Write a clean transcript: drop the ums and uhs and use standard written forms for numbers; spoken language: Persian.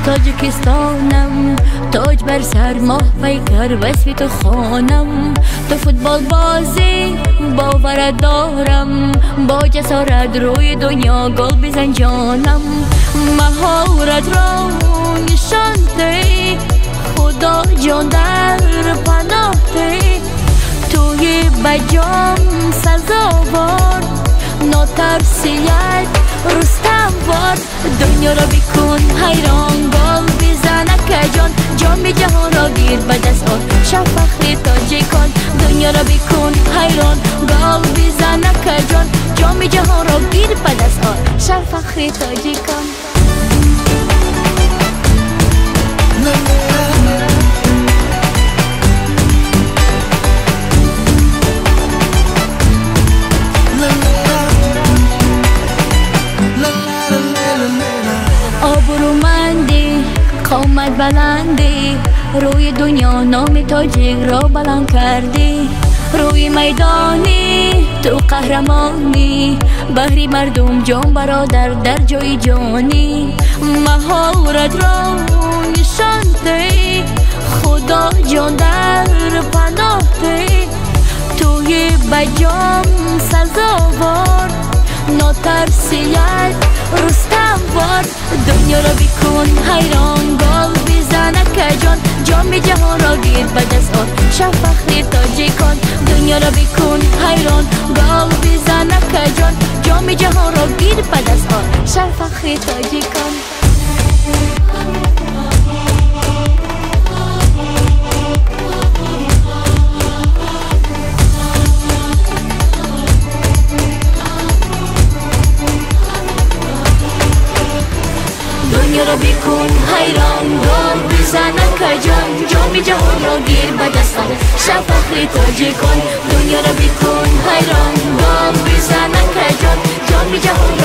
تاجیکستانم، تاج بر سر ماه پیکر وصفی تو خانم. تو فوتبال بازی باورت دارم، با جسارت روی دنیا گل بزن جانم. مهارت را نشان ده، خدا جان در پناه ده. توی بجام سزاوار، ناترسیت رستم وار. دنیا را بکن حیران، گل بزنه که جان جام جهان را گیر به دست آر. شب فخر تاجیکان، دنیا را بکن حیران، گل بزنه که جان جام جهان را گیر به دست آر. شب فخر تاجیکان. آبرومندی قامت بلندی، روی دنیا نام تاجیک را بلند کردی. روی میدانی تو قهرمانی، بهری مردم جان برادر در جای جانی. مهارت را نشان ده، خدا جان در پناه ده. توی بجام سزاوار، ناترسیت رستم وار. دنیا را بکن حیران، گل بزنه که جان جام جهان را گیر به دست آر. شب فخر تاجیکان، دنیا را بکن حیران، گل بزنه که جان جام جهان را گیر به دست آر. شب فخر تاجیکان. دنیا را بکن حیران، گل بزنه که جان جام جهان را گیر به دست آر. شب فخر تاجیکان، دنیا را بکن حیران، گل بزنه که جان جام جهان